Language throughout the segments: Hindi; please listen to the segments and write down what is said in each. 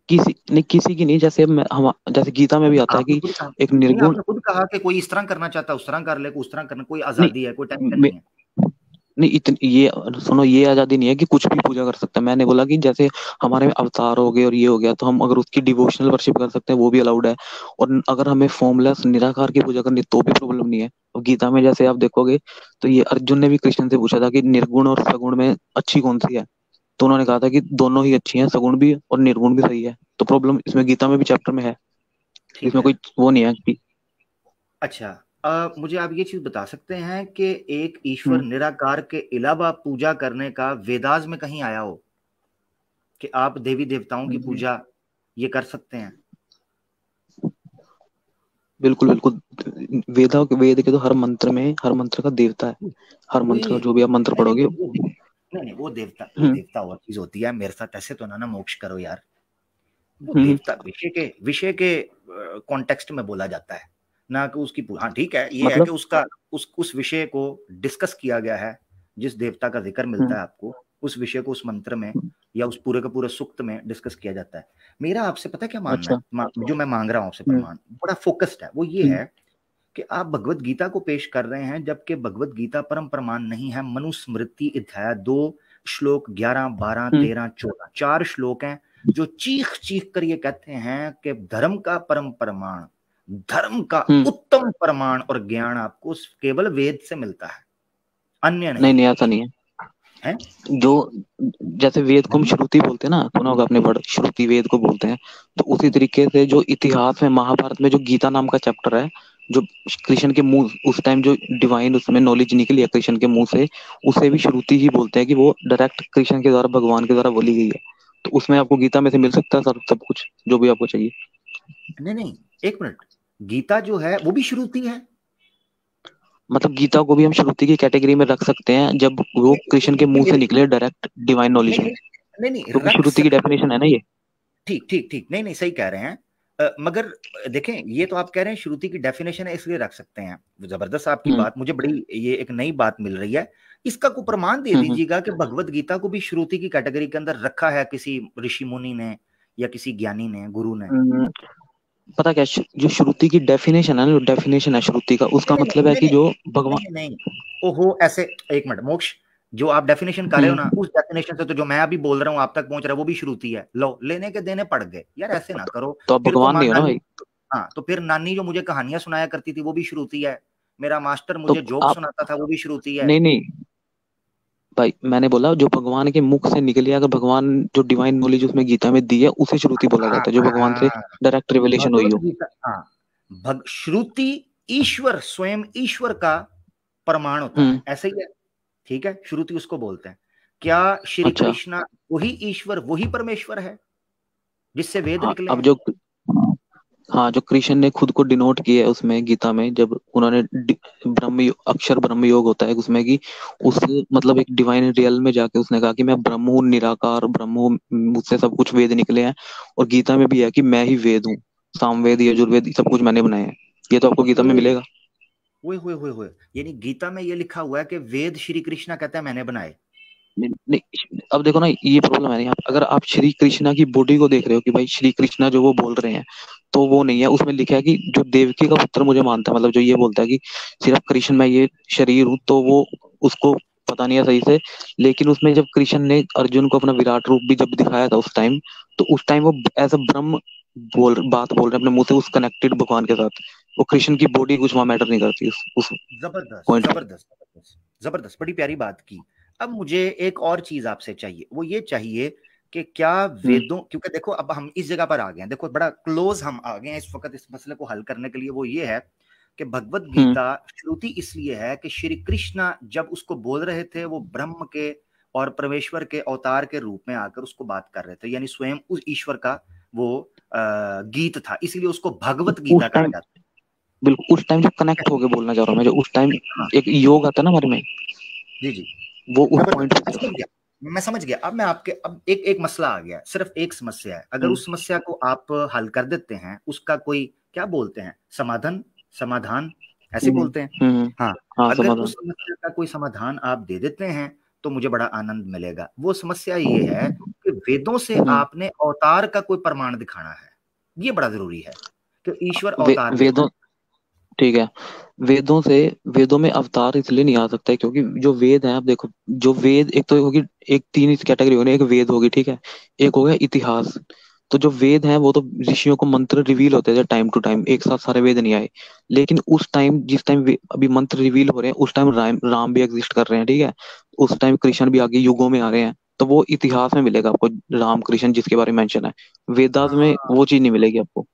किसी की नहीं, जैसे हम जैसे गीता में भी आता है आपने कि खुद कहा, एक नहीं निर्गुण। आपने खुद कहा कि कोई इस तरह करना चाहता है उस तरह कर ले, कोई उस तरह करना, कोई नहीं आजादी है, कोई टेंशन मे- नहीं है। नहीं इतनी ये सुनो, ये आजादी नहीं है कि कुछ भी पूजा कर सकते हैं। मैंने बोला कि जैसे हमारे में अवतार हो गए और ये हो गया, तो हम अगर उसकी डिवोशनल वर्शिप कर सकते हैं, वो भी अलाउड है। और अगर हमें फॉर्मलेस निराकार की पूजा करनी तो भी प्रॉब्लम नहीं है। अब गीता में जैसे आप देखोगे, तो ये अर्जुन ने भी कृष्ण से पूछा था कि निर्गुण और सगुण में अच्छी कौन सी है। तो उन्होंने कहा जी था कि दोनों ही अच्छी हैं, सगुण भी और निर्गुण भी सही है। तो प्रॉब्लम इसमें गीता में भी चैप्टर में है, ठीक इसमें है। कोई वो नहीं है कि। अच्छा, मुझे आप ये चीज बता सकते हैं कि एक ईश्वर हम्म निराकार के अलावा पूजा करने का वेदास में कहीं आया हो कि आप देवी देवताओं की हम्म, पूजा ये कर सकते हैं? बिल्कुल बिल्कुल। वेद के तो हर मंत्र का देवता है। हर मंत्र का वही, जो भी आप मंत्र नहीं नहीं पढ़ोगे। नहीं नहीं, वो हम्म देवता और चीज होती है। मेरे साथ ऐसे तो ना मोक्ष करो यार। वो हम्म देवता विषय के कॉन्टेक्स्ट में बोला जाता है, ना कि उसकी हाँ ठीक है, ये है कि मतलब। उसका उस विषय को डिस्कस किया गया है। जिस देवता का जिक्र मिलता हम्म है आपको, उस विषय को उस मंत्र में या उस पूरे का पूरे सूक्त में डिस्कस किया जाता है। मेरा आपसे पता है क्या मानना अच्छा। है, जो मैं मांग रहा हूं आपसे हम्म प्रमाण बड़ा फोकस्ड है, वो ये हम्म है कि आप भगवत गीता को पेश कर रहे हैं, जबकि भगवत गीता परम प्रमाण नहीं है। मनुस्मृति अध्याय 2 श्लोक 11 12 हम्म 13 14 4 श्लोक हैं जो चीख चीख कर ये कहते हैं कि धर्म का परम प्रमाण, धर्म का हम्म। उत्तम प्रमाण और ज्ञान आपको केवल वेद से मिलता है, अन्य नहीं नहीं नहीं, ऐसा नहीं है। है। जो जैसे वेद को हम श्रुति बोलते हैं ना, सुना होगा आपने, वर्ड श्रुति वेद को बोलते हैं। तो उसी तरीके से जो इतिहास में महाभारत में जो गीता नाम का चैप्टर है, जो कृष्ण के मुंह उस टाइम जो डिवाइन उसमें नॉलेज निकली है कृष्ण के मुंह से, उसे भी श्रुति ही बोलते हैं कि वो डायरेक्ट कृष्ण के द्वारा भगवान के द्वारा बोली गई है। तो उसमें आपको गीता में से मिल सकता है सब कुछ जो भी आपको चाहिए। नहीं नहीं, एक मिनट, गीता जो है वो भी श्रुति है? मतलब गीता को भी हम श्रुति की कैटेगरी में रख सकते हैं, जब वो कृष्ण के मुंह से निकले डायरेक्ट डिवाइन नॉलेज नहीं में। नहीं नहीं नहीं, क्योंकि रख श्रुति की सकते। डेफिनेशन है ना ये। ठीक ठीक ठीक, नहीं नहीं, सही कह रहे हैं। मगर देखें, ये तो आप कह रहे हैं श्रुति की डेफिनेशन है इसलिए रख सकते हैं। जबरदस्त आपकी हम्म बात, मुझे बड़ी ये एक नई बात मिल रही है। इसका कोई प्रमाण दे हम्म। दीजिएगा कि भगवत गीता को भी श्रुति की कैटेगरी के अंदर रखा है किसी ऋषि मुनि ने या किसी ज्ञानी ने, गुरु ने। हम्म, पता क्या जो श्रुति की डेफिनेशन है ना, जो डेफिनेशन है श्रुति का, उसका नहीं नहीं मतलब है नहीं कि नहीं जो नहीं भगवान। नहीं नहीं, ओहो ऐसे, एक मिनट मोक्ष, जो आप डेफिनेशन कर रहे हो ना, हम्म उस डेफिनेशन से तो जो मैं अभी बोल रहा हूँ आप तक पहुंच रहा है वो भी श्रुति है। लो, लेने के देने पड़ गए यार, ऐसे ना करो। तो आप फिर तो भगवान मां नहीं हो ना नानी, भाई। हाँ तो फिर नानी जो मुझे कहानियां सुनाया करती थी वो भी श्रुति है। मेरा मास्टर तो मुझे जोक आप। सुनाता था वो भी श्रुति है। नहीं नहीं भाई, मैंने बोला जो भगवान के मुख से निकली है, अगर भगवान जो डिवाइन नॉलेज उसमें गीता में दी है, उसे श्रुति बोला हाँ जाता है, जो भगवान से हाँ, डायरेक्ट रिवेलेशन हुई भगवत हो। गीता, हाँ, भग श्रुति ईश्वर, स्वयं ईश्वर का प्रमाण होता है, हम्म। ऐसे ही है। ठीक है, श्रुति उसको बोलते हैं। क्या श्री अच्छा। कृष्णा वही ईश्वर, वही परमेश्वर है जिससे वेद हाँ निकले अब हैं? जो, हाँ जो कृष्ण ने खुद को डिनोट किया है उसमें गीता में, जब उन्होंने अक्षर ब्रह्म योग होता है उसमें कि उस मतलब एक डिवाइन रियल में जाके उसने कहा कि मैं ब्रह्म हूँ, निराकार ब्रह्म हूँ, मुझसे सब कुछ वेद निकले हैं। और गीता में भी है कि मैं ही वेद हूँ, सामवेद यजुर्वेद सब कुछ मैंने बनाए हैं। ये तो आपको गीता में ओ, मिलेगा। हुए यानी गीता में ये लिखा हुआ है कि वेद श्री कृष्णा कहता है मैंने बनाए? नहीं, नहीं, अब देखो ना, ये प्रॉब्लम है नहीं, अगर आप श्री कृष्णा की बॉडी को देख रहे हो कि भाई श्री कृष्णा जो वो बोल रहे हैं, तो वो नहीं है। उसमें लिखा है कि जो देवकी का पुत्र मुझे मानता है, मतलब जो ये बोलता है कि सिर्फ कृष्ण मैं ये शरीर हूँ, तो वो उसको पता नहीं है सही से। लेकिन उसमें जब कृष्ण ने अर्जुन को अपना विराट रूप भी जब दिखाया था उस टाइम, तो उस टाइम वो एज अ ब्रह्म बात बोल रहे हैं अपने मुंह से, उस कनेक्टेड भगवान के साथ। वो कृष्ण की बॉडी कुछ वहां मैटर नहीं करती उस जबरदस्त पॉइंट पे। जबरदस्त जबरदस्त जबरदस्त, बड़ी प्यारी बात की। अब मुझे एक और चीज आपसे चाहिए, वो ये चाहिए कि क्या हम्म वेदों, क्योंकि देखो अब हम इस जगह पर आ गए हैं, देखो बड़ा क्लोज हम आ गए हैं इस वक्त इस मसले को हल करने के लिए। वो ये है कि भगवत हम्म गीता श्रुति इसलिए है कि श्री कृष्ण जब उसको बोल रहे थे वो ब्रह्म के और परमेश्वर के अवतार के रूप में आकर उसको बात कर रहे थे, यानी स्वयं उस ईश्वर का वो गीत था, इसीलिए उसको भगवत गीता उस कहा टाइम, जाता बिल्कुल उस टाइम जो कनेक्ट है। होके बोलना चाह रहा हूँ मैं, जो उस टाइम हाँ, एक योग आता है ना हमारे में, जी जी, वो उस जबरदस्त, पॉइंट पे मैं सिर्फ। समझ गया, मैं समझ गया। अब मैं आपके, अब एक एक मसला आ गया, सिर्फ एक समस्या है। अगर हम्म उस समस्या को आप हल कर देते हैं, उसका कोई क्या बोलते हैं, समाधान, समाधान ऐसे हम्म बोलते हैं। हम्म, हाँ, हाँ अगर उस समाधान। समस्या का कोई समाधान आप दे देते हैं तो मुझे बड़ा आनंद मिलेगा। वो समस्या ये है कि वेदों से आपने अवतार का कोई प्रमाण दिखाना है, ये बड़ा जरूरी है कि ईश्वर अवतार वेदों, ठीक है, वेदों में अवतार इसलिए नहीं आ सकता है क्योंकि जो वेद हैं, आप देखो, जो वेद एक तो होगी, एक तीन कैटेगरी होगी, एक वेद होगी, ठीक है, एक हो गया इतिहास। तो जो वेद हैं वो तो ऋषियों को मंत्र रिवील होते थे टाइम टू टाइम, एक साथ सारे वेद नहीं आए। लेकिन उस टाइम, जिस टाइम अभी मंत्र रिवील हो रहे हैं, उस टाइम राम भी एग्जिस्ट कर रहे हैं, ठीक है, उस टाइम कृष्ण भी आगे युगों में आ रहे हैं। तो वो इतिहास में मिलेगा आपको, राम कृष्ण जिसके बारे में मेंशन है। वेदास में हाँ वो चीज नहीं मिलेगी आपको।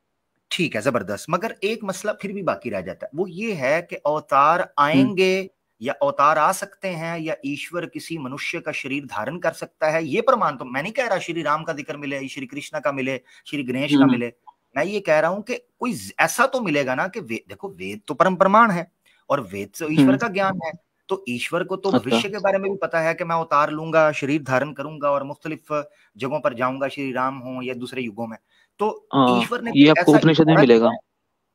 ठीक है, जबरदस्त। मगर एक मसला फिर भी बाकी रह जाता है, वो ये है कि अवतार हम्म। आएंगे या अवतार आ सकते हैं या ईश्वर किसी मनुष्य का शरीर धारण कर सकता है, ये प्रमाण तो मैं नहीं कह रहा श्री राम का जिक्र मिले, श्री कृष्ण का मिले, श्री गणेश का हम्म। मिले। मैं ये कह रहा हूं कि कोई ऐसा तो मिलेगा ना कि देखो वेद तो परम प्रमाण है और वेद से ईश्वर हम्म। का ज्ञान है। तो ईश्वर को तो अच्छा। भविष्य के बारे में भी पता है कि मैं अवतार लूंगा, शरीर धारण करूंगा और मुख्तलिफ जगहों पर जाऊंगा, श्री राम हो या दूसरे युगों में। तो हाँ, ईश्वर ने ये कुछ आपको ऐसा उपनिषद में इशारा मिलेगा, किया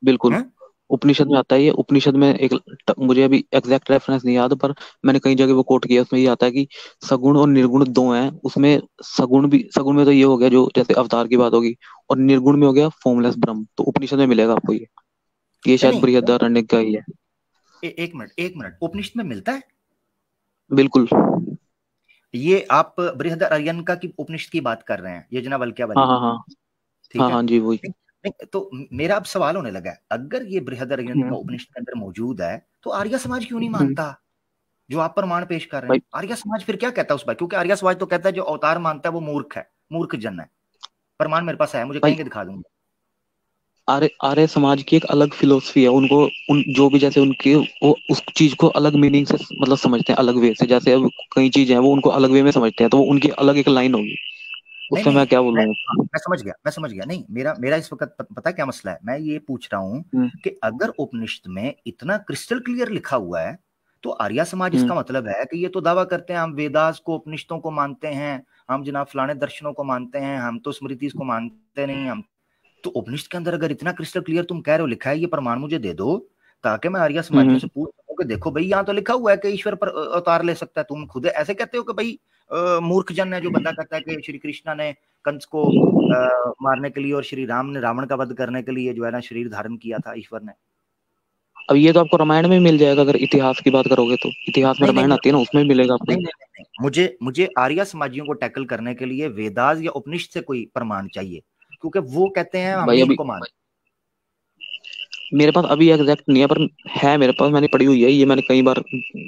बिल्कुल। है? उपनिषद में आता है ये, उपनिषद में एक मुझे अभी एग्जैक्ट रेफरेंस नहीं याद, पर मैंने कई जगह वो कोट किया, उसमें ये आता है कि सगुण और निर्गुण दो हैं उसमें। सगुण में तो ये हो गया जो जैसे अवतार की बात होगी, और निर्गुण में हो गया फॉर्मलेस ब्रह्म। तो उपनिषद में मिलेगा आपको ये नहीं शायद नहीं, बृहदारण्यक का ही है। एक मिनट एक मिनट, उपनिषद में मिलता है बिल्कुल। ये? आप बृहदारण्यक का की उपनिषद की बात कर रहे हैं, ये हाँ याज्ञवल्क्यावली, हाँ हाँ। ठीक हाँ है? हाँ जी, वही। नहीं, नहीं, तो मेरा अब सवाल होने लगा है, अगर ये बृहदारण्यक का हम्म। उपनिषद के अंदर मौजूद है तो आर्य समाज क्यों नहीं हम्म। मानता? जो आप प्रमाण पेश कर रहे भाई, हैं, आर्य समाज फिर क्या कहता है उस पर? क्योंकि आर्य समाज तो कहता है जो अवतार मानता है वो मूर्ख है, मूर्ख जन है। प्रमाण मेरे पास है, मुझे भाई, कहेंगे दिखा दूंगा। आर्य आर्य समाज की एक अलग फिलोसफी है। उनको उन जो भी जैसे उनके वो उस चीज को अलग मीनिंग से मतलब समझते हैं, अलग वे से। जैसे अब कई चीजें हैं वो उनको अलग वे में समझते हैं, तो वो उनकी अलग एक लाइन होगी। नहीं उससे मैं नहीं, क्या मैं बोलूँ। हाँ, मैं समझ गया, मैं समझ गया। नहीं, मेरा मेरा इस वक्त पता क्या मसला है, मैं ये पूछ रहा हूँ हम्म। कि अगर उपनिषद में इतना क्रिस्टल क्लियर लिखा हुआ है तो आर्य समाज हम्म। इसका मतलब है कि ये तो दावा करते हैं हम वेदास को, उपनिषदों को मानते हैं, हम जनाब फलाने दर्शनों को मानते हैं, हम तो स्मृति को मानते नहीं। हम तो उपनिषद के अंदर अगर इतना क्रिस्टल क्लियर तुम कह रहे हो लिखा है, ये प्रमाण मुझे दे दो ताकि मैं आर्य समाजियों हम्म। से पूछ सकूं कि देखो भाई यहाँ तो लिखा हुआ है कि ईश्वर पर अवतार ले सकता है। तुम खुद ऐसे कहते हो कि भाई मूर्ख जन है जो बंदा कहता है कि श्री कृष्णा ने कंस को मारने के लिए और श्री राम ने रावण का वध करने के लिए जो है ना शरीर धारण किया था ईश्वर ने। अब ये तो आपको रामायण में मिल जाएगा, अगर इतिहास की बात करोगे तो इतिहास में नहीं नहीं रामायण नहीं आती है ना, उसमें भी मिलेगा आपको नहीं ये। नहीं नहीं, नहीं। मुझे मुझे आर्य समाजियों को टैकल करने के लिए वेदास या उपनिषद से कोई प्रमाण चाहिए, क्योंकि वो कहते हैं हम भाई नहीं अभी इनको मान। मेरे पास अभी एग्जैक्ट नहीं है, पर है मेरे पास, मैंने पढ़ी हुई है ये, मैंने कई बार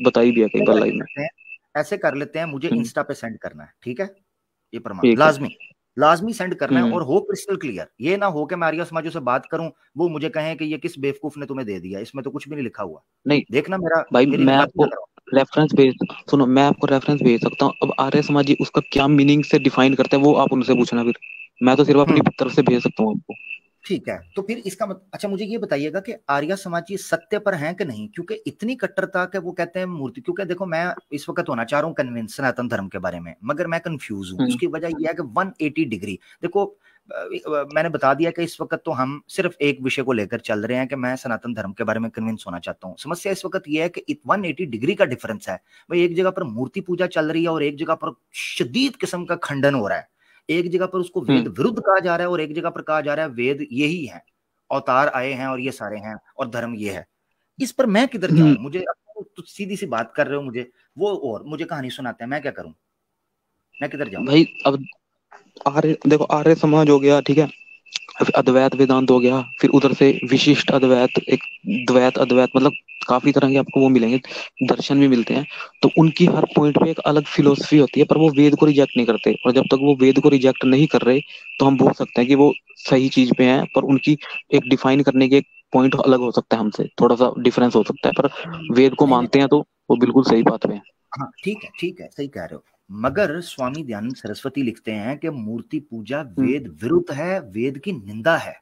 बताई भी है, कई नहीं बार तो लाइव में। ऐसे कर लेते हैं, मुझे हम्म। इंस्टा पे सेंड करना है, ठीक है? ये प्रमाण ठीक है। लाजमी, लाजमी सेंड करना है हम्म। और हो क्रिस्टल क्लियर। ये ना हो कि मैं आर्य समाजों से बात करूं, वो मुझे कहें कि ये किस बेवकूफ ने तुम्हें दे दिया, इसमें तो कुछ भी नहीं लिखा हुआ। नहीं देखना मेरा, भाई, मेरी मैं बेइज्जती आपको ना करो। रेफरेंस भेज सुनो, मैं आपको रेफरेंस भेज सकता हूँ। अब आर्य समाजी उसका क्या मीनिंग से डिफाइन करते हैं वो आप उनसे पूछना फिर। मैं तो सिर्फ अपनी हम्म, तरफ से भेज सकता हूँ आपको। ठीक है। तो फिर इसका अच्छा मुझे ये बताइएगा कि आर्य समाजी सत्य पर हैं कि नहीं? क्योंकि इतनी कट्टरता के वो कहते हैं मूर्ति, क्योंकि देखो मैं इस वक्त होना चाह रहा हूँ कन्विंस सनातन धर्म के बारे में, मगर मैं कंफ्यूज हूँ। हम्म। उसकी वजह यह है कि 180 डिग्री देखो, मैंने बता दिया कि इस वक्त तो हम सिर्फ एक विषय को लेकर चल रहे हैं कि मैं सनातन धर्म के बारे में कन्विंस होना चाहता हूँ। समस्या इस वक्त यह है कि 180 डिग्री का डिफरेंस है भाई। एक जगह पर मूर्ति पूजा चल रही है और एक जगह पर शदीद किस्म का खंडन हो रहा है। एक जगह पर उसको वेद हम्म। विरुद्ध कहा जा रहा है और एक जगह पर कहा जा रहा है वेद यही है, अवतार आए हैं और ये सारे हैं और धर्म ये है। इस पर मैं किधर हम्म। जाऊं? मुझे तो सीधी सी बात कर रहे हो मुझे वो, और मुझे कहानी सुनाते हैं, मैं क्या करूं? मैं किधर जाऊं? भाई अब आर्य देखो, आर्य समाज हो गया, ठीक है, फिर अद्वैत वेदांत हो गया, फिर उधर से विशिष्ट अद्वैत, एक द्वैत अद्वैत, मतलब काफी तरह के आपको वो मिलेंगे, दर्शन भी मिलते हैं। तो उनकी हर पॉइंट पे एक अलग फिलोसफी होती है, पर वो वेद को रिजेक्ट नहीं करते। और जब तक वो वेद को रिजेक्ट नहीं कर रहे, तो हम बोल सकते हैं कि वो सही चीज पे हैं। पर उनकी एक डिफाइन करने के एक पॉइंट अलग हो सकता है, हमसे थोड़ा सा डिफरेंस हो सकता है, पर वेद को नहीं नहीं, मानते हैं तो वो बिल्कुल सही बात पे है। हाँ ठीक है, सही कह रहे हो। मगर स्वामी दयानंद सरस्वती लिखते हैं कि मूर्ति पूजा हम्म। वेद विरुद्ध है, वेद की निंदा है।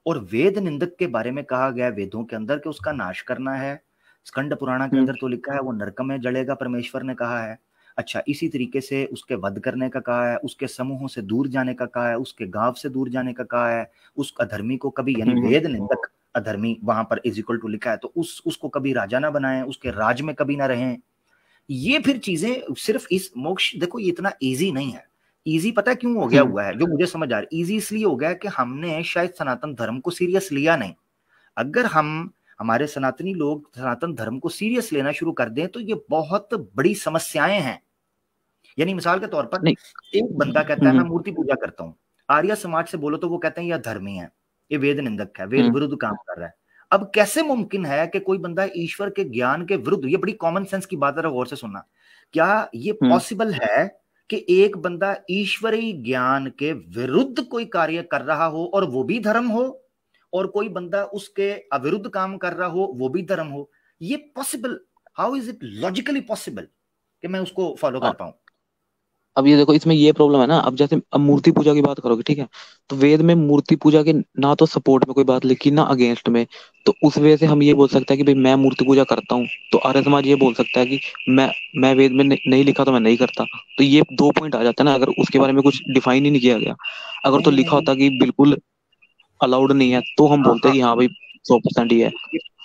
और वेद निंदक के बारे में कहा गया वेदों के अंदर कि उसका नाश करना है। स्कंद पुराण के हम्म। अंदर तो लिखा है वो नरक में जलेगा, परमेश्वर ने कहा है। अच्छा, इसी तरीके से उसके वध करने का कहा है, उसके समूहों से दूर जाने का कहा है, उसके गांव से दूर जाने का कहा है। उस अधर्मी को कभी, यानी हम्म। वेद निंदक अधर्मी वहां पर इज इक्वल टू लिखा है, तो उसको कभी राजा ना बनाए, उसके राज में कभी ना रहें। ये फिर चीजें सिर्फ इस मोक्ष, देखो ये इतना इजी नहीं है। इजी पता है क्यों हो गया हुआ है, जो मुझे समझ आ रहा है, इजी इसलिए हो गया कि हमने शायद सनातन धर्म को सीरियस लिया नहीं। अगर हम हमारे सनातनी लोग सनातन धर्म को सीरियस लेना शुरू कर दें तो ये बहुत बड़ी समस्याएं हैं। यानी मिसाल के तौर पर नहीं। एक बंदा कहता है मैं मूर्ति पूजा करता हूँ, आर्य समाज से बोलो तो वो कहते हैं यह धर्मी है, ये वेद निंदक है, वेद विरुद्ध काम कर रहा है। अब कैसे मुमकिन है कि कोई बंदा ईश्वर के ज्ञान के विरुद्ध, ये बड़ी कॉमन सेंस की बात है, गौर से सुनना, क्या ये पॉसिबल है कि एक बंदा ईश्वरीय ज्ञान के विरुद्ध कोई कार्य कर रहा हो और वो भी धर्म हो, और कोई बंदा उसके अविरुद्ध काम कर रहा हो वो भी धर्म हो? ये possible, how is it logically possible कि मैं उसको फॉलो कर पाऊं? अब ये देखो, इसमें ये प्रॉब्लम है ना, अब जैसे अब मूर्ति पूजा की बात करोगे, ठीक है, तो वेद में मूर्ति पूजा के ना तो सपोर्ट में कोई बात लिखी ना अगेंस्ट में, तो उस वजह से हम ये बोल सकते हैं कि भाई मैं मूर्ति पूजा करता हूँ, तो आर्य समाज ये बोल सकता है कि मैं वेद में नहीं लिखा तो मैं नहीं करता। तो ये दो पॉइंट आ जाता है ना, अगर उसके बारे में कुछ डिफाइन ही नहीं किया गया। अगर तो नहीं लिखा नहीं, होता कि बिल्कुल अलाउड नहीं है, तो हम हाँ बोलते हाँ, हैं कि हाँ भाई 100% ही है।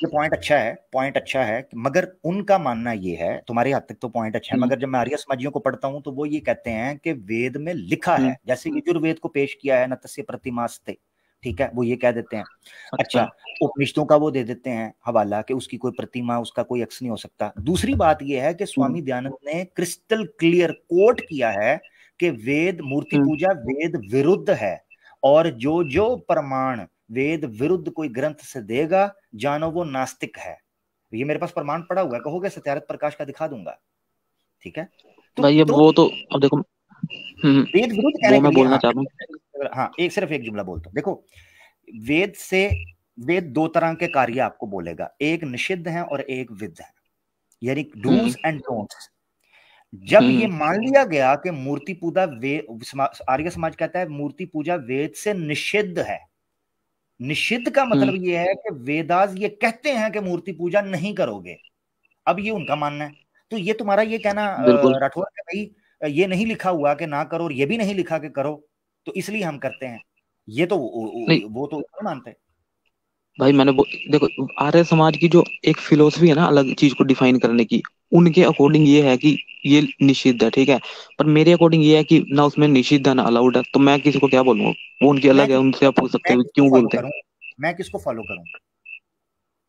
ये पॉइंट अच्छा है, पॉइंट अच्छा है, मगर उनका मानना ये है, तुम्हारे हद तक तो पॉइंट अच्छा है, हम्म, मगर जब मैं आर्य समाजियों को पढ़ता हूं तो वो ये कहते हैं कि वेद में लिखा हम्म, है, जैसे यजुर्वेद को पेश किया है, नतस्य प्रतिमास्ते, ठीक है, वो ये कह देते हैं। अच्छा। अच्छा, उपनिषदों का वो दे देते हैं हवाला कि उसकी कोई प्रतिमा, उसका कोई अक्स नहीं हो सकता। दूसरी बात ये है कि हम्म, स्वामी दयानंद ने क्रिस्टल क्लियर कोट किया है कि वेद मूर्ति हम्म, पूजा वेद विरुद्ध है, और जो जो प्रमाण वेद विरुद्ध कोई ग्रंथ से देगा जानो वो नास्तिक है। ये मेरे पास प्रमाण पड़ा हुआ है, कहोगे सत्यारथ प्रकाश का दिखा दूंगा, ठीक है। भाई अब तो वो तो, अब देखो, वेद विरुद्ध कहने वो के मैं लिए, बोलना हाँ चाह रहा हूँ। हाँ, एक सिर्फ एक जुमला बोलता हूँ, देखो, वेद से वेद दो तरह के कार्य आपको बोलेगा, एक निषिद्ध है और एक विद्ध है, यानी हम्म, डूज एंड डोंट्स। जब ये हम्म, मान लिया गया कि मूर्ति पूजा आर्य समाज कहता है मूर्ति पूजा वेद से निषिद्ध है, निषिद्ध का हम्म, मतलब ये है कि वेदास ये कहते हैं कि मूर्ति पूजा नहीं करोगे। अब ये उनका मानना है, तो ये तुम्हारा ये कहना बिल्कुल। राठौर है भाई, ये नहीं लिखा हुआ कि ना करो और ये भी नहीं लिखा कि करो, तो इसलिए हम करते हैं, ये तो नहीं वो तो नहीं मानते। भाई, देखो, आर्य समाज की जो एक फिलोसफी है ना अलग चीज को डिफाइन करने की, उनके अकॉर्डिंग ये है कि ये निषिद्ध है, ठीक है, पर मेरे अकॉर्डिंग ये है कि ना उसमें निषिद्ध है ना अलाउड है, तो मैं किसी को क्या बोलूंगा, वो उनकी मैं अलग है, उनसे आप किसको पूछ सकते मैं हो किसको क्यों फॉलो बोलते हैं। करूं, मैं किसको फॉलो करूं?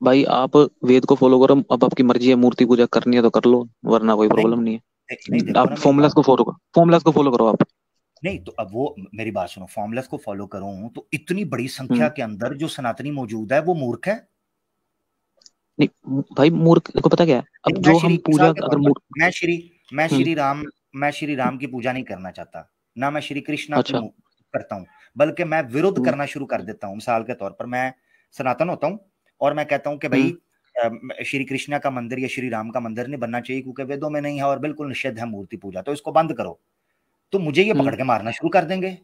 भाई आप वेद को फॉलो करो, अब आपकी मर्जी है, मूर्ति पूजा करनी है तो कर लो, वरना कोई नहीं प्रॉब्लम नहीं नहीं, है। देखो आप ना मेरी फॉर्मुलाज बात, को फॉलो करो, फॉर्मुलाज को फॉलो करो आप। नहीं तो अब वो मेरी बात सुनो, फॉर्मुलास को फॉलो करूं तो इतनी बड़ी संख्या हम्म, के अंदर जो सनातनी मौजूद है वो मूर्ख है। नहीं भाई, मूर्ख देखो पता क्या है, अब नहीं, मैं जो श्री हम मिसाल पूजा के तौर अगर पर मूर्ख। मैं हम्म, श्री राम, मैं श्री राम की पूजा नहीं करना चाहता, ना मैं श्री कृष्णा की अच्छा। करता हूँ, बल्कि मैं विरोध हम्म, करना शुरू कर देता हूँ। मिसाल के तौर पर मैं सनातन होता हूँ और मैं कहता हूँ कि भाई हम्म, श्री कृष्णा का मंदिर या श्री राम का मंदिर नहीं बनना चाहिए क्योंकि वेदों में नहीं है और बिल्कुल निषेध है मूर्ति पूजा, तो इसको बंद करो। तो मुझे ये हम्म। पकड़ के मारना शुरू कर देंगे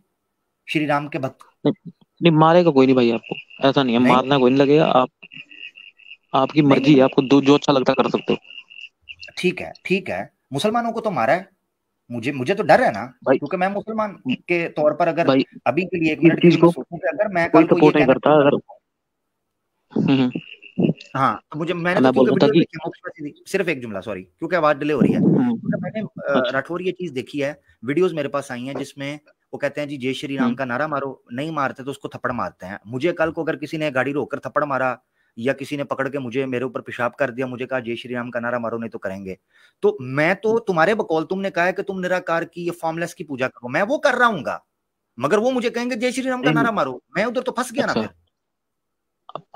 श्री राम के भक्त। नहीं, नहीं मारेगा कोई नहीं भाई आपको, ऐसा नहीं है, नहीं मारना कोई नहीं लगेगा। आप, आपकी नहीं मर्जी है, नहीं, आपको जो अच्छा लगता है कर सकते हो। ठीक है ठीक है, मुसलमानों को तो मारा है, मुझे मुझे तो डर है ना, भाई, क्योंकि मैं मुसलमान के तौर पर अगर भाई अभी के लिए एक इस मिनट के चीज लिए मैं को सोचूं कि अगर मैं कोई कल को ये सपोर्ट नहीं कहना करता, शुरू कर अगर दूं, हम्म, हाँ तो मुझे, मैंने अब तो मैं बोल क्योंकि रहा था वीडियो कि देखी मोक्ष, सिर्फ एक जुमला, सॉरी क्योंकि आवाज डिले हो रही है, क्योंकि मैंने अच्छा। राठौर ये चीज देखी है, वीडियोस मेरे पास आई हैं जिसमें वो कहते हैं जी जय श्री राम हम्म, का नारा मारो, नहीं मारते तो उसको थप्पड़ मारते हैं। मुझे कल को अगर किसी ने गाड़ी रोककर थप्पड़ मारा या किसी ने पकड़ के मुझे मेरे ऊपर पेशाब कर दिया, मुझे कहा जय श्री राम का नारा मारो नहीं तो करेंगे, तो मैं तो तुम्हारे बकौल, तुमने कहा है कि तुम निराकार की या फॉर्मलेस की पूजा करो, मैं वो कर रहा हूँ, मगर वो मुझे कहेंगे जय श्री राम का नहीं, नारा मारो, मैं उधर तो फंस गया ना अच्छा। फिर।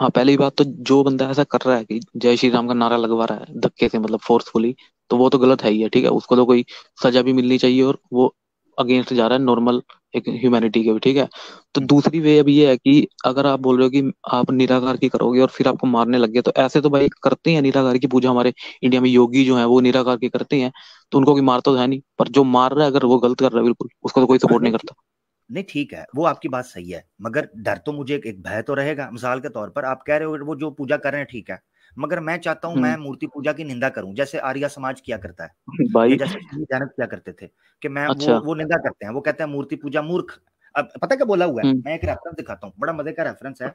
हाँ, पहली बात तो जो बंदा ऐसा कर रहा है कि जय श्री राम का नारा लगवा रहा है धक्के से, मतलब फोर्सफुली, तो वो तो गलत है ही है, ठीक है, उसको तो कोई सजा भी मिलनी चाहिए, और वो अगेंस्ट जा रहा है नॉर्मल एक ह्यूमैनिटी के भी, ठीक है। तो दूसरी वे अब ये है कि अगर आप बोल रहे हो कि आप निराकार की करोगे और फिर आपको मारने लग गए, तो ऐसे तो भाई करते हैं निराकार की पूजा, हमारे इंडिया में योगी जो है वो निराकार की करते हैं, तो उनको कोई मारता तो है नहीं, पर जो मार रहा है अगर वो गलत कर रहा है बिल्कुल, उसको तो कोई सपोर्ट नहीं नहीं करता। नहीं, ठीक है, वो आपकी बात सही है, मगर डर तो मुझे एक भय तो रहेगा। मिसाल के तौर पर आप कह रहे हो वो जो पूजा कर रहे हैं ठीक है, मगर मैं चाहता हूं मैं हम्म, मूर्ति पूजा की निंदा करूं जैसे आर्य समाज किया करता है, या भाई। जैसे श्री जानक किया करते थे, कि मैं अच्छा। वो निंदा करते हैं, वो कहते हैं मूर्ति पूजा मूर्ख। अब पता क्या बोला हुआ है, हम्म, मैं एक रेफरेंस दिखाता हूँ, बड़ा मजे का रेफरेंस है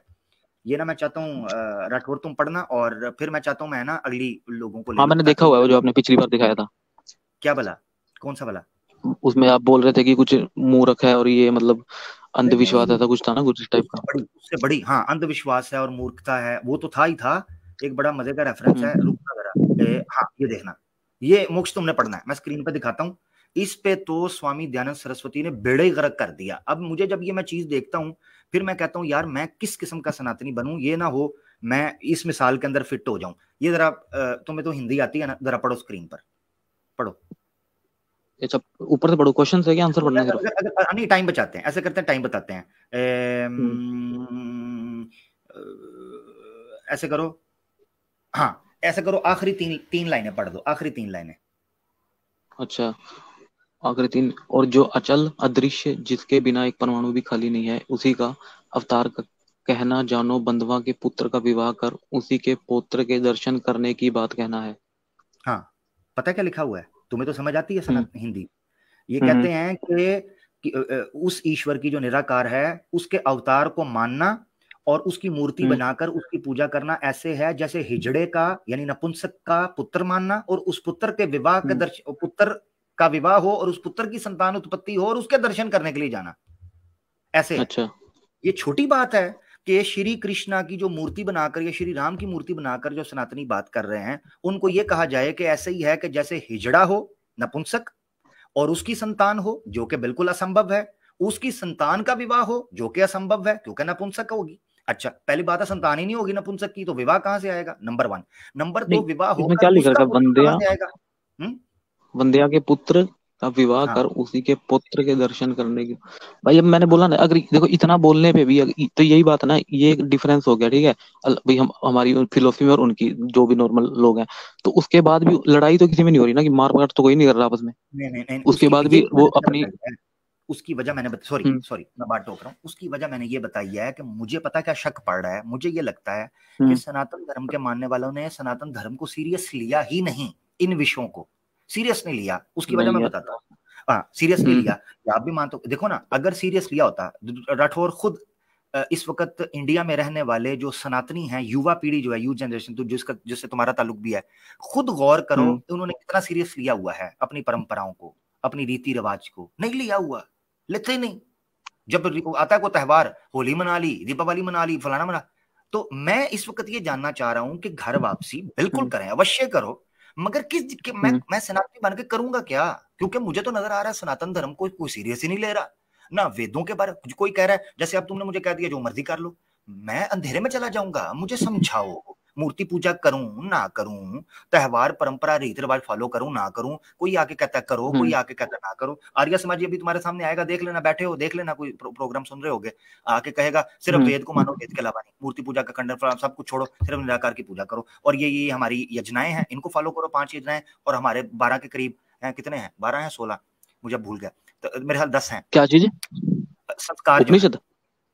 ये ना, मैं चाहता हूँ राठौर तुम पढ़ना, और फिर मैं चाहता हूँ मैं ना अगली लोगों को ले हाँ लूँ मैंने देखा ताकि हुआ है वो, वो जो आपने पिछली बार दिखाया था। क्या भला, कौन सा भला? उसमें आप बोल रहे थे कि कुछ मूर्ख है और ये मतलब अरे नहीं, अंधविश्वास, ऐसा कुछ था ना, कुछ इस टाइप का। उससे बड़ी हाँ अंधविश्वास है और मूर्खता है, वो तो था ही था। एक बड़ा मजे का रेफरेंस है, हम्म। रुकना जरा। हाँ ये देखना, ये मोक्ष तुमने पढ़ना है, मैं स्क्रीन पे दिखाता हूँ। इस पे तो स्वामी दयानंद सरस्वती ने बेड़े ही गर्क कर दिया। अब मुझे जब ये मैं चीज देखता हूँ, फिर मैं कहता हूँ यार मैं किस किस्म का सनातनी बनूं, ये ना हो मैं इस मिसाल के अंदर फिट हो जाऊं। ये जरा तुम्हें तो हिंदी आती है ना, जरा पढ़ो स्क्रीन पर, पढ़ो। अच्छा, ऊपर से पढ़ो, क्वेश्चन है क्या, आंसर पढ़ना है सिर्फ? नहीं टाइम बचाते हैं, ऐसे करते हैं, टाइम बताते हैं। हम्म। ऐसे करो, हाँ ऐसे करो, आखिरी तीन तीन लाइनें पढ़ दो, आखिरी तीन लाइनें। अच्छा, आखिरी तीन, और जो अचल अदृश्य जिसके बिना एक परमाणु भी खाली नहीं है, उसी का अवतार कहना जानो, बंधवा के पुत्र का विवाह कर उसी के पौत्र के दर्शन करने की बात कहना है। हाँ पता है क्या लिखा हुआ है, तुम्हें तो समझ आती है हम्म। सना हिंदी। ये हम्म। कहते हैं कि उस ईश्वर की जो निराकार है उसके अवतार को मानना और उसकी मूर्ति हम्म। बनाकर उसकी पूजा करना ऐसे है जैसे हिजड़े का यानी नपुंसक का पुत्र मानना, और उस पुत्र के विवाह के हम्म। दर्शन, पुत्र का विवाह हो और उस पुत्र की संतान उत्पत्ति हो और उसके दर्शन करने के लिए जाना, ऐसे है। अच्छा। ये छोटी बात है कि श्री कृष्णा की जो मूर्ति बनाकर या श्री राम की मूर्ति बनाकर जो सनातनी बात कर रहे हैं, उनको ये कहा जाए कि ऐसे ही है कि जैसे हिजड़ा हो नपुंसक और उसकी संतान हो जो कि बिल्कुल असंभव है, उसकी संतान का विवाह हो जो कि असंभव है क्योंकि नपुंसक होगी। अच्छा पहली बात है संतान ही नहीं होगी नपुंसक की, तो विवाह कहां से आएगा, नंबर वन। नंबर दो, नहीं, विवाह इसमें होकर क्या लिख उसका रखा है, पुत्र कहां से आएगा। हम्म। वंध्या के पुत्र का विवाह हाँ कर उसी के पुत्र के दर्शन करने की। भाई अब मैंने बोला ना, अगर देखो इतना बोलने पे भी तो यही बात है ना, ये एक डिफरेंस हो गया, ठीक है। भाई हम हमारी फिलोसफी में और उनकी, जो भी नॉर्मल लोग हैं, तो उसके बाद भी लड़ाई तो किसी में नहीं हो रही ना, कि मार पकाट तो कोई नहीं कर रहा आपस में। नहीं नहीं नहीं, उसके उसकी बाद भी यही वो मैंने वजह अपनी। बताई है। उसकी वजह मैंने सॉरी हम्म। सॉरी मैं बात टोक रहा हूँ, उसकी वजह मैंने ये बताई है कि मुझे पता क्या शक पड़ रहा है, मुझे ये लगता है कि हम्म। सनातन धर्म के मानने वालों ने सनातन धर्म को सीरियस लिया ही नहीं, इन विषयों को सीरियस नहीं लिया। उसकी वजह नहीं मैं यार। बताता हूँ। हाँ सीरियस नहीं लिया, या आप भी मानते हो, देखो ना अगर सीरियस लिया होता, राठौर खुद इस वक्त इंडिया में रहने वाले जो सनातनी हैं, युवा पीढ़ी जो है, यू जनरेशन, तो जिसका जिससे तुम्हारा ताल्लुक भी है, खुद गौर करो हम्म। उन्होंने कितना सीरियस लिया हुआ है अपनी परंपराओं को, अपनी रीति रिवाज को। नहीं लिया हुआ, लेते ही नहीं। जब आता है कोई त्योहार, होली मना ली, दीपावली मना ली, फलाना मना। तो मैं इस वक्त ये जानना चाह रहा हूं कि घर वापसी बिल्कुल हम्म। करें, अवश्य करो, मगर हम्म। मैं सनातनी बन के करूंगा क्या, क्योंकि मुझे तो नजर आ रहा है सनातन धर्म को कोई सीरियस ही नहीं ले रहा ना। वेदों के बारे में कोई कह रहा है, जैसे अब तुमने मुझे कह दिया जो मर्जी कर लो, मैं अंधेरे में चला जाऊंगा। मुझे समझाओ, मूर्ति पूजा करूं ना करूं, त्योहार परंपरा रीति रिवाज फॉलो करूं ना करूं, कोई आके कहता है करो, कोई हम्म। आके कहता है ना करो। आर्य समाजी अभी तुम्हारे सामने आएगा, देख लेना, बैठे हो देख लेना, कोई प्रोग्राम सुन रहे होगे, आके कहेगा सिर्फ हम्म। वेद को मानो, वेद के अलावा नहीं, मूर्ति पूजा का खंडन सब कुछ छोड़ो, सिर्फ निराकार की पूजा करो, और ये हमारी यजनाएं हैं इनको फॉलो करो, 5 यजनाएं, और हमारे 12 के करीब हैं, कितने हैं, 12 हैं 16, मुझे भूल गया, तो मेरे ख्याल 10 हैं क्या चीज? संस्कार जो है, उपनिषद?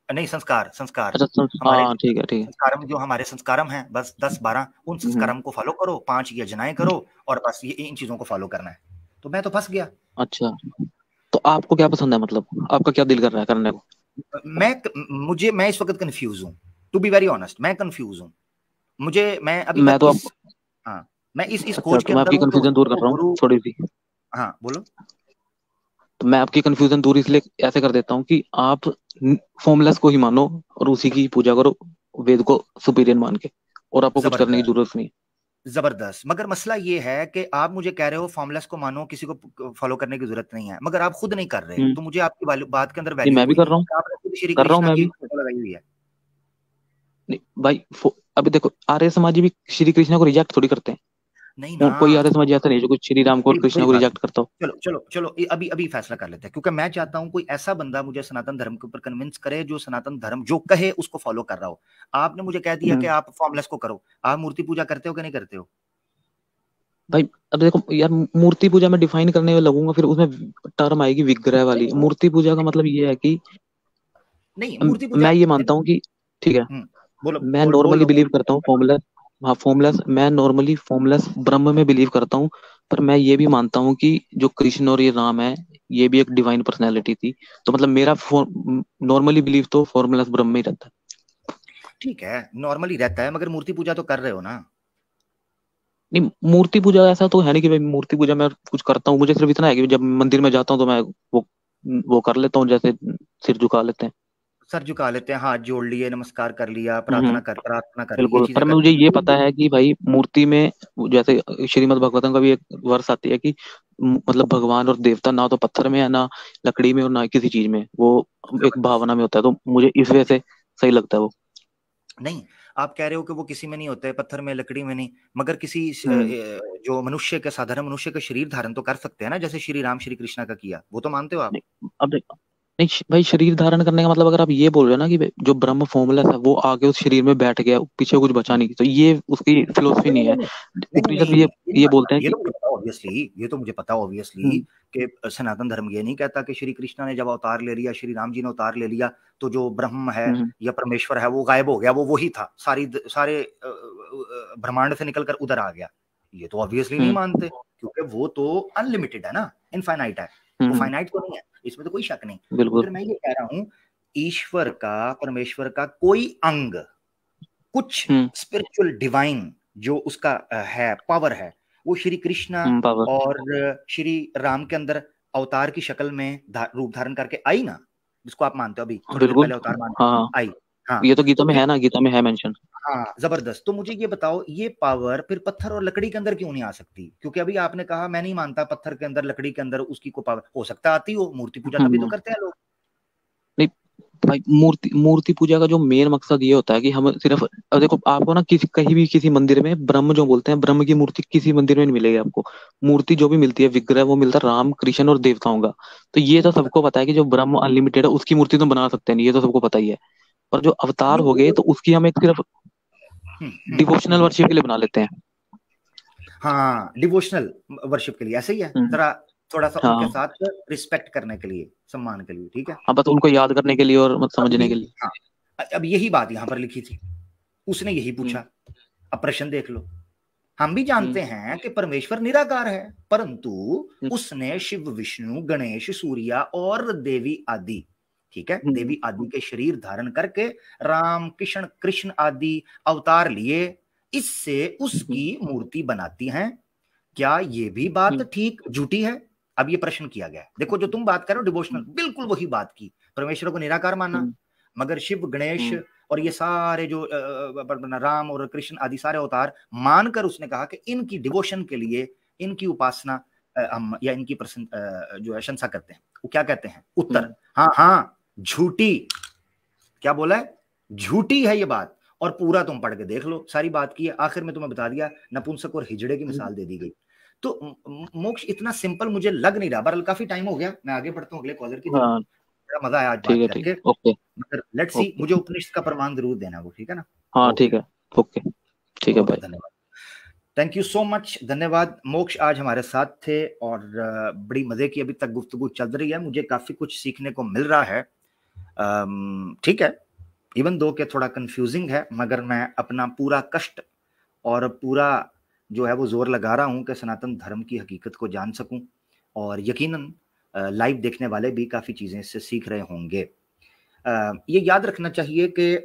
नहीं संस्कार संस्कार, अच्छा, हमारे हाँ ठीक है, ठीक है। संस्कारम, जो हमारे संस्कारम हैं बस 10-12, उन हम्म। संस्कारम को फॉलो करो, 5 यजनाएं करो, और बस ये इन चीजों को फॉलो करना है। तो मैं तो फंस गया। अच्छा, तो आपको क्या पसंद है, मतलब आपका क्या दिल कर रहा है करने को? मैं इस वक्त कंफ्यूज हूँ, टू बी वेरी ऑनेस्ट, मैं कंफ्यूज हूँ। मैं अभी मैं तक तो इस, आप हाँ मैं इस अच्छा, खोज के तो मैं अंदर आपकी हूँ कि कंफ्यूजन दूर कर वो रहा हूँ गुरु। थोड़ी सी। हाँ बोलो। तो मैं आपकी कंफ्यूजन दूर इसलिए ऐसे कर देता हूँ कि आप फॉर्मलेस को ही मानो और उसी की पूजा करो, वेद को सुपीरियर मान के, और आपको कुछ करने की जबरदस्त, जरूरत नहीं जबरदस्त, मगर मसला ये है कि आप मुझे कह रहे हो फॉर्मलेस को मानो, किसी को फॉलो करने की जरूरत नहीं है, मगर आप खुद नहीं कर रहे, है। तो मुझे आपकी बात के अंदर नहीं, वैल्यू मैं भी कोई कर नहीं रहा हूँ, है। आपने खुद श्री कर रहा हूँ कृष्णा मैं की भी। फोटो लगाई हुई है। नहीं भाई, अभी देखो, आर्य समाजी भी श्री कृष्ण को रिजेक्ट थोड़ी करते हैं। नहीं ना, कोई आर्य समाजी ऐसा नहीं है जो कुछ श्री राम को और बड़ी कृष्ण बड़ी को बात है। रिजेक्ट करता हो। चलो चलो चलो, अभी अभी फैसला कर लेते हैं, क्योंकि मैं चाहता हूं कोई ऐसा बंदा मुझे सनातन धर्म के ऊपर कन्विंस करे जो सनातन धर्म जो कहे उसको फॉलो कर रहा हो। आपने मुझे कह दिया कि हम्म। आप फॉर्मलेस को करो, आप मूर्ति पूजा करते हो कि नहीं करते हो। भाई अब देखो यार, मूर्ति पूजा में डिफाइन करने में लगूंगा, फिर उसमें टर्म आएगी विग्रह वाली। नहीं मूर्ति पूजा का मतलब ये है कि नहीं, मूर्ति पूजा मैं ये मानता हूँ कि, ठीक है, बोलो, मैं बोल नॉर्मली लो बिलीव करता हूँ फॉर्मूला। हाँ, फॉर्मलेस, मैं नॉर्मली फॉर्मलेस ब्रह्म में बिलीव करता हूँ। पर मैं ये भी मानता हूँ कि जो कृष्ण और ये राम है, ये भी एक डिवाइन पर्सनैलिटी थी। तो मतलब मेरा नॉर्मली बिलीव तो फॉर्मलेस ब्रह्म में ही रहता है। ठीक है, नॉर्मली रहता है, मगर मूर्ति पूजा तो कर रहे हो ना। नहीं, मूर्ति पूजा ऐसा तो है नहीं कि भाई मूर्ति पूजा मैं कुछ करता हूँ। मुझे सिर्फ इतना है कि जब मंदिर में जाता हूँ तो मैं वो कर लेता हूँ, जैसे सिर झुका लेते हैं। सर झुका लेते हैं, हाथ जोड़ लिए, नमस्कार कर लिया, हम्म। प्रार्थना कर ली, ये बिल्कुल, चीजें पर करते मुझे हैं ये तो पता है कि भाई मूर्ति में, जैसे श्रीमद् भागवतम का भी एक वर्ष आती है कि मतलब भगवान और देवता ना तो पत्थर में है, ना लकड़ी में, और ना किसी चीज में, वो एक जबरदस्त। भावना में होता है। तो मुझे इस वजह से सही लगता है वो। नहीं, आप कह रहे हो कि वो किसी में नहीं होते, पत्थर में, लकड़ी में नहीं, मगर किसी हम्म। जो मनुष्य के, साधारण मनुष्य का शरीर धारण तो कर सकते हैं ना, जैसे श्री राम श्री कृष्णा का किया, वो तो मानते हो आप? नहीं, अब नहीं, भाई शरीर धारण करने का मतलब, अगर आप ये बोल रहे हो ना कि जो ब्रह्म फॉर्मूला था वो आके उस शरीर में बैठ गया, पीछे कुछ बचा नहीं, तो ये उसकी फिलोसफी नहीं नहीं नहीं है। नहीं नहीं नहीं उपनिषद नहीं भी नहीं, ये नहीं ये मानता, बोलते हैं ये कि तो मुझे पता ऑब्वियसली, ये तो मुझे पता ऑब्वियसली हम्म, कि सनातन धर्म ये नहीं कहता कि श्री कृष्णा ने जब अवतार ले लिया, श्री राम जी ने अवतार ले लिया, तो जो ब्रह्म है हम्म, या परमेश्वर है वो गायब हो गया, वो वही था, सारे ब्रह्मांड से निकलकर उधर आ गया। ये तो ऑब्वियसली नहीं हम्म, मानते, क्योंकि वो तो अनलिमिटेड है ना, इनफाइनाइट है, वो हम्म, फाइनाइट तो नहीं है, इसमें तो कोई शक नहीं। बिल्कुल। मगर मैं ये कह रहा हूं, ईश्वर का, परमेश्वर का कोई अंग, कुछ हम्म, स्पिरिचुअल डिवाइन जो उसका है, पावर है, वो श्री कृष्णा पावर। और श्री राम के अंदर अवतार की शक्ल में रूप धारण करके आई ना, जिसको आप मानते हो, अभी थोड़ी देर बिल्कुल। पहले अवतार मान हाँ, आई। हाँ, ये तो गीता तो में फिर, है ना, गीता में है मेंशन। हाँ जबरदस्त। तो मुझे ये बताओ, ये पावर फिर पत्थर और लकड़ी के अंदर क्यों नहीं आ सकती? क्योंकि अभी आपने कहा मैं नहीं मानता पत्थर के अंदर, लकड़ी के अंदर उसकी को पावर हो सकता आती हो, मूर्ति पूजा तभी तो हम्म। करते हैं लोग। नहीं भाई, मूर्ति मूर्ति पूजा का जो मेन मकसद ये होता है कि हम सिर्फ, अब देखो आपको ना किसी कहीं भी किसी मंदिर में ब्रह्म जो बोलते हैं, ब्रह्म की मूर्ति किसी मंदिर में नहीं मिलेगी आपको। मूर्ति जो भी मिलती है, विग्रह, वो मिलता है राम कृष्ण और देवताओं का। तो ये तो सबको पता है कि जो ब्रह्म अनलिमिटेड है उसकी मूर्ति तो बना सकते नहीं, ये तो सबको पता ही है। पर जो अवतार नहीं हो गए वो, तो उसकी हम एक सिर्फ डिवोशनल हम्म। वर्शिप के लिए बना लेते हैं। हाँ, डिवोशनल वर्शिप के लिए, ऐसे ही है हम्म। जरा, थोड़ा सा उनके हाँ। साथ रिस्पेक्ट करने के लिए, सम्मान के लिए, ठीक है। हाँ, बस उनको याद करने के लिए और अब समझने ये, के लिए। हाँ, अब यही बात यहाँ पर लिखी थी, उसने यही हम्म, पूछा। अब प्रश्न देख लो, हम भी हम्म, जानते हैं कि परमेश्वर निराकार है, परंतु हम्म, उसने शिव, विष्णु, गणेश, सूर्या और देवी आदि, ठीक है, हम्म, देवी आदि के शरीर धारण करके राम, कृष्ण, कृष्ण आदि अवतार लिए, इससे हम्म, उसकी मूर्ति बनाती हैं। क्या ये भी बात हम्म, ठीक झूठी है? अब ये प्रश्न किया गया है, देखो जो तुम बात करो डिवोशनल, बिल्कुल वही बात की, परमेश्वर को निराकार माना, हम्म, मगर शिव, गणेश हम्म, और ये सारे जो राम और कृष्ण आदि सारे अवतार मानकर उसने कहा कि इनकी डिवोशन के लिए, इनकी उपासना हम, या इनकी जो है प्रशंसा करते हैं। वो क्या कहते हैं उत्तर? हम्म, हाँ हाँ, झूठी। क्या बोला है? झूठी है ये बात। और पूरा तुम पढ़ के देख लो, सारी बात की है, आखिर में तुम्हें बता दिया, नपुंसक और हिजड़े की हम्म। मिसाल दे दी गई। तो मोक्ष इतना सिंपल मुझे लग नहीं रहा। बहरहाल काफी टाइम हो गया, मैं आगे बढ़ता हूँ अगले कॉलर की तरफ। हाँ, बड़ा मजा आया आज ठीक बात है, ठीक करके, है, ओके। मगर लेट्स सी, ओके। मुझे उपनिषद का प्रमाण जरूर देना वो, ठीक है ना? हाँ, ओके, ठीक है। ओके। ठीक है बहुत बहुत भाई। धन्यवाद। थैंक यू सो मच, धन्यवाद। मोक्ष आज हमारे साथ थे और बड़ी मजे की अभी तक गुफ्तगू चल रही है, मुझे काफी कुछ सीखने को मिल रहा है। ठीक है, इवन दो के थोड़ा कंफ्यूजिंग है, मगर मैं अपना पूरा कष्ट और पूरा जो है वो जोर लगा रहा हूं कि सनातन धर्म की हकीकत को जान सकूं, और यकीनन लाइव देखने वाले भी काफ़ी चीज़ें इससे सीख रहे होंगे। ये याद रखना चाहिए कि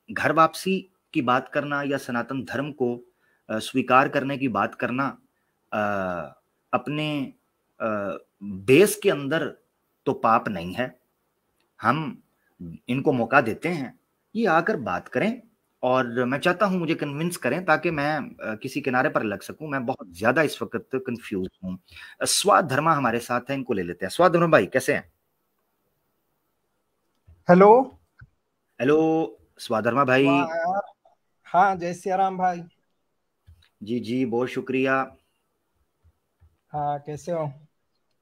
घर वापसी की बात करना या सनातन धर्म को स्वीकार करने की बात करना अपने बेस के अंदर तो पाप नहीं है। हम इनको मौका देते हैं, ये आकर बात करें, और मैं चाहता हूं मुझे कन्विंस करें ताकि मैं किसी किनारे पर लग सकूं। मैं बहुत ज्यादा इस वक्त कंफ्यूज हूं। स्वाधर्मा हमारे साथ है, इनको ले लेते हैं। स्वाधर्मा भाई कैसे हैं? हेलो। हेलो स्वाधर्मा भाई। वाह यार। हाँ, जय सिया राम भाई। जी जी, बहुत शुक्रिया। हाँ, कैसे हो?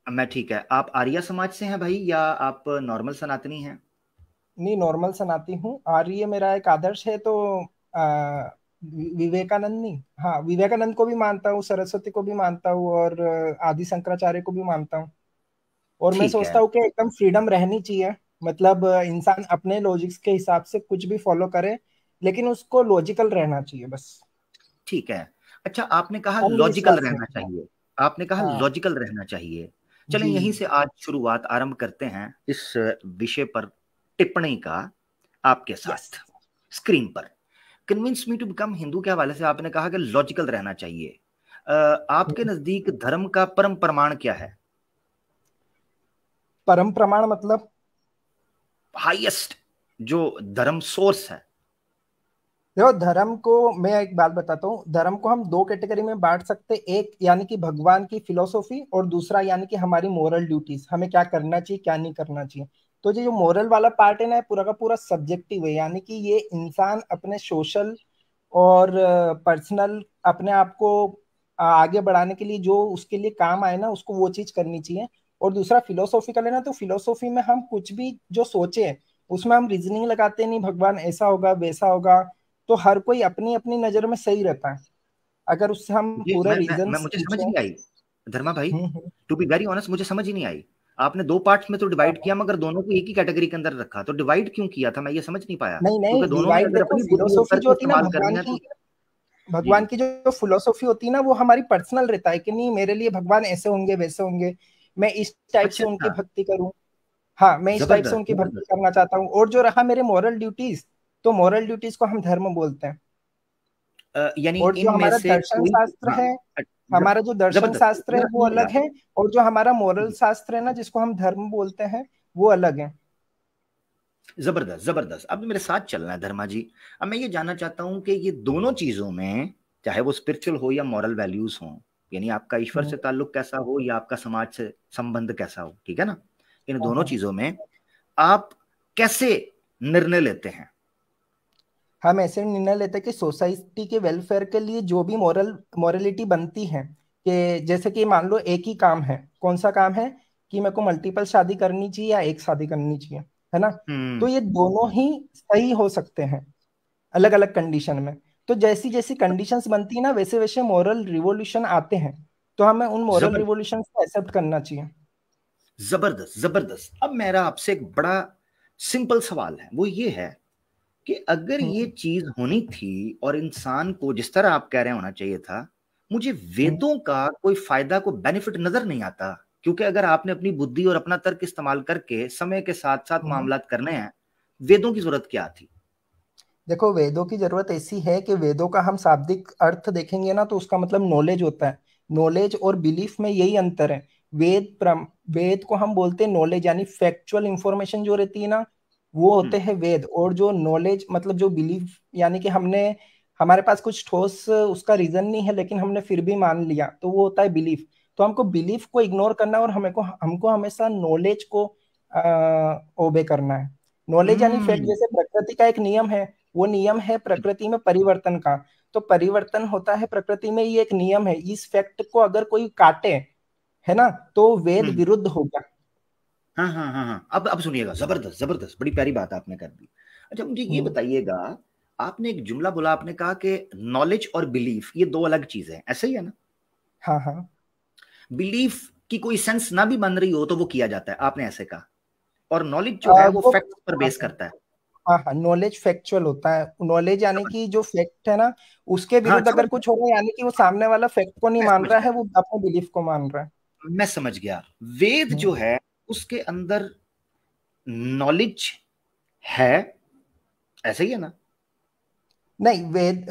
मैं ठीक है। आप आर्य समाज से हैं भाई या आप नॉर्मल सनातनी हैं? नहीं, नॉर्मल सनाती हूँ। आर्य मेरा एक आदर्श है, तो विवेकानंद नहीं, हाँ विवेकानंद को भी मानता हूँ, सरस्वती को भी मानता हूँ, और आदि शंकराचार्य को भी मानता हूँ। और मैं ठीक है, सोचता हूँ कि एकदम फ्रीडम रहनी चाहिए। मतलब इंसान अपने लॉजिक्स के हिसाब से कुछ भी फॉलो करे, लेकिन उसको लॉजिकल रहना चाहिए बस। ठीक है। अच्छा, आपने कहा लॉजिकल अंधविश्वास रहना नहीं है। चाहिए, आपने कहा हाँ लॉजिकल रहना चाहिए। चलें जी। यहीं से आज शुरुआत आरंभ करते हैं इस विषय पर टिप्पणी का आपके यस। साथ। स्क्रीन पर convince me to become Hindu के हवाले से आपने कहा कि लॉजिकल रहना चाहिए। आपके नजदीक धर्म का परम प्रमाण क्या है? परम प्रमाण मतलब हाईएस्ट जो धर्म सोर्स है। देखो, धर्म को मैं एक बात बताता हूँ, धर्म को हम दो कैटेगरी में बांट सकते हैं। एक यानी कि भगवान की फिलोसॉफी, और दूसरा यानी कि हमारी मोरल ड्यूटीज, हमें क्या करना चाहिए क्या नहीं करना चाहिए। तो ये जो मोरल वाला पार्ट है ना, पूरा का पूरा सब्जेक्टिव है, यानी कि ये इंसान अपने सोशल और पर्सनल अपने आप को आगे बढ़ाने के लिए जो उसके लिए काम आए ना, उसको वो चीज करनी चाहिए। और दूसरा फिलोसॉफिकल है ना, तो फिलोसॉफी में हम कुछ भी जो सोचे उसमें हम रीजनिंग लगाते नहीं, भगवान ऐसा होगा वैसा होगा। तो हर कोई अपनी अपनी नजर में सही रहता है, अगर उससे हम मुझे पूरे रीजन मुझे समझ पूछे। नहीं आई धर्मा भाई, हम्म। टू बी वेरी ऑनेस्ट मुझे समझ ही नहीं आई। आपने दो पार्ट्स में तो डिवाइड किया, मगर दोनों को एक ही कैटेगरी के अंदर रखा, तो डिवाइड क्यों किया था? मैं ये समझ नहीं पाया, नहीं नहीं, क्योंकि दोनों ने डिवाइड अगर देखो, अपनी बुद्धि और फिलोसॉफी तर्क जो होती है ना इस्तेमाल करने भगवान हैं तो। की, जी भगवान की जो फिलोसॉफी होती है ना, वो हमारी पर्सनल रहता है कि नहीं, मेरे लिए भगवान ऐसे होंगे वैसे होंगे, मैं इस टाइप अच्छा से उनकी अच्छा, भक्ति करूं। हाँ, मैं इस टाइप से जबरदस्त उनकी भक्ति जबरदस्त। करना चाहता हूँ। और जो रहा मेरे मोरल ड्यूटीज, तो मोरल ड्यूटीज को हम धर्म बोलते हैं। यानी और जो इनमें हमारा से दर्शन कोई, शास्त्र हाँ, है, ज- हमारा जो दर्शन जबरदस्त, शास्त्र है जरा वो अलग सुनिएगा। है। और जो हमारा मोरल शास्त्र है ना, जिसको हम धर्म बोलते हैं, वो अलग है। जबरदस्त जबरदस्त, अब मेरे साथ चलना है धर्मा जी। अब मैं ये जानना चाहता हूँ कि ये दोनों चीजों में, चाहे वो स्पिरिचुअल हो या मॉरल वैल्यूज हो, यानी आपका ईश्वर हम्म। से ताल्लुक कैसा हो या आपका समाज से संबंध कैसा हो, ठीक है ना, इन हाँ दोनों हाँ। चीजों में आप कैसे निर्णय लेते हैं? हम ऐसे निर्णय लेते हैं कि सोसाइटी के वेलफेयर के लिए जो भी मोरलिटी बनती है, कि जैसे कि मान लो एक ही काम है, कौन सा काम है, कि मेरे को मल्टीपल शादी करनी चाहिए या एक शादी करनी चाहिए, है ना। तो हम्म। ये दोनों ही सही हो सकते हैं अलग अलग कंडीशन में। तो जैसी जैसी कंडीशंस बनती है ना, वैसे वैसे मॉरल रिवॉल्यूशन आते हैं। तो हमें उन मॉरल जबर रिवॉल्यूशन को एक्सेप्ट करना चाहिए। जबरदस्त जबरदस्त। अब मेरा आपसे एक बड़ा सिंपल सवाल है, वो ये है कि अगर ये हम्म। चीज होनी थी और इंसान को जिस तरह आप कह रहे होना चाहिए था, मुझे हम्म। वेदों का कोई फायदा को बेनिफिट नजर नहीं आता। क्योंकि अगर आपने अपनी बुद्धि और अपना तर्क इस्तेमाल करके समय के साथ साथ हम्म। मामलात करने हैं, वेदों की जरूरत क्या थी? देखो, वेदों की जरूरत ऐसी है कि वेदों का हम शाब्दिक अर्थ देखेंगे ना, तो उसका मतलब नॉलेज होता है। नॉलेज और बिलीफ में यही अंतर है। वेद को हम बोलते हैं नॉलेज, यानी फैक्चुअल इंफॉर्मेशन जो रहती है ना, वो होते हम्म हैं वेद। और जो नॉलेज मतलब जो बिलीफ, यानी कि हमारे पास कुछ ठोस उसका रीजन नहीं है, लेकिन हमने फिर भी मान लिया, तो वो होता है बिलीफ। तो हमको बिलीफ को इग्नोर करना है, और हमको हमेशा नॉलेज को ओबे करना है। नॉलेज यानी फैक्ट, हम्म जैसे प्रकृति का एक नियम है, वो नियम है प्रकृति में परिवर्तन का। तो परिवर्तन होता है प्रकृति में, ये एक नियम है। इस फैक्ट को अगर कोई काटे, है ना, तो वेद हम्म। विरुद्ध होगा। हाँ हाँ हाँ हाँ, अब सुनिएगा, जबरदस्त जबरदस्त, बड़ी प्यारी बात आपने कर दी। अच्छा मुझे ये हम्म। बताइएगा, आपने एक जुमला बोला, आपने कहा कि नॉलेज और बिलीफ ये दो अलग चीजें हैं, ऐसे ही है ना? हाँ हाँ। बिलीफ की कोई सेंस ना भी बन रही हो तो वो किया जाता है, आपने ऐसे कहा, और नॉलेज जो है वो वो फैक्ट पर हाँ बेस हाँ। करता है। हाँ हाँ, नॉलेज फैक्चुअल होता है। नॉलेज यानी कि जो फैक्ट है ना, उसके हाँ विरुद्ध समझ अगर गया, कुछ हो रहा है, यानी कि वो सामने वाला फैक्ट को नहीं मैं मान समझ रहा है, गया, वो अपने बिलीफ को मान रहा है। मैं समझ गया। वेद हम्म। जो है उसके अंदर नॉलेज है, ऐसे ही है ना? नहीं,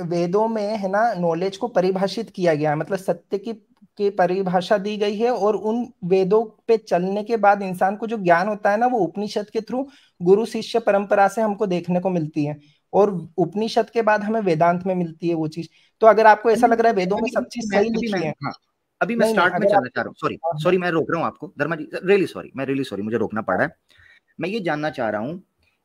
वेदों में है ना, नॉलेज को परिभाषित किया गया है, मतलब सत्य की परिभाषा दी गई है। और उन वेदों पे चलने के बाद इंसान को जो ज्ञान होता है ना, वो उपनिषद के थ्रू गुरु शिष्य परंपरा से हमको देखने को मिलती है। और उपनिषद के बाद हमें वेदांत में मिलती है वो चीज। तो अगर आपको ऐसा अभी लग रहा है वेदों में अभी सब चीज मैं सही अभी मैं लिखी है, हाँ, अभी मैं नहीं नहीं, स्टार्ट में अगर चलना आपको, चाह रहा हूँ, सॉरी हाँ हाँ सॉरी, मैं रोक रहा हूँ आपको धर्मा जी, रियली सॉरी, मुझे रोकना पड़ रहा है। मैं ये जानना चाह रहा हूँ,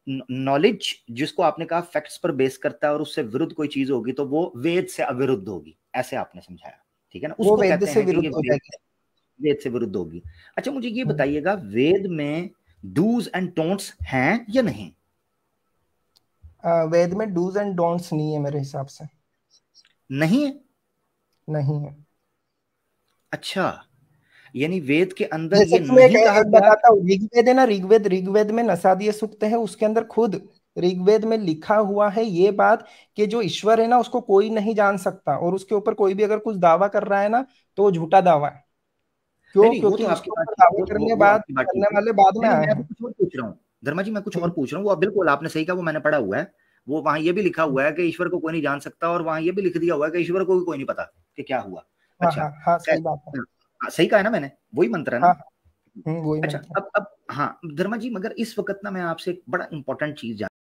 नॉलेज जिसको आपने कहा फैक्ट्स पर बेस करता है और उससे विरुद्ध कोई चीज होगी तो वो वेद से अविरुद्ध होगी, ऐसे आपने समझाया, ठीक है ना, वो उसको वेद कहते से हैं कि विरुद्ध ये हो जाएगी। वेद से विरुद्ध होगी। अच्छा मुझे ये हम्म। बताइएगा, वेद में डूज एंड डोंट्स हैं या नहीं? वेद में डूज एंड डोंट्स नहीं है मेरे हिसाब से। नहीं है? नहीं है। अच्छा, यानी वेद के अंदर जैसे ये कि मैं नहीं कहा एक गया? बताता हूँ, ऋग्वेद है ना, ऋग्वेद में नसादीय सूक्त है, उसके अंदर खुद ऋग्वेद में लिखा हुआ है ये बात, कि जो ईश्वर है ना, उसको कोई नहीं जान सकता, और उसके ऊपर कोई भी अगर कुछ दावा कर रहा है ना, तो वो झूठा दावा है। नहीं क्यों? नहीं, वो क्योंकि तो आपकी उसके बात ऊपर ठीक, दावा वो आपकी बात ठीक करने है। वाले बाद में नहीं नहीं, आए मैं अभी हैं। कुछ और पूछ रहा हूँ धर्मा जी, मैं कुछ और हम्म। पूछ रहा हूँ, वो बिल्कुल आपने सही कहा, वो मैंने पढ़ा हुआ है। वो वहां ये भी लिखा हुआ है कि ईश्वर को कोई नहीं जान सकता, और वहां ये भी लिख दिया हुआ है कि ईश्वर को भी कोई नहीं पता कि क्या हुआ। हाँ अच्छा, हाँ सही बात है। सही कहा है ना मैंने, वही मंत्र है हाँ ना। वही अच्छा, मंत्र है। अब हाँ धर्मा जी, मगर इस वक्त ना मैं आपसे एक बड़ा इंपॉर्टेंट चीज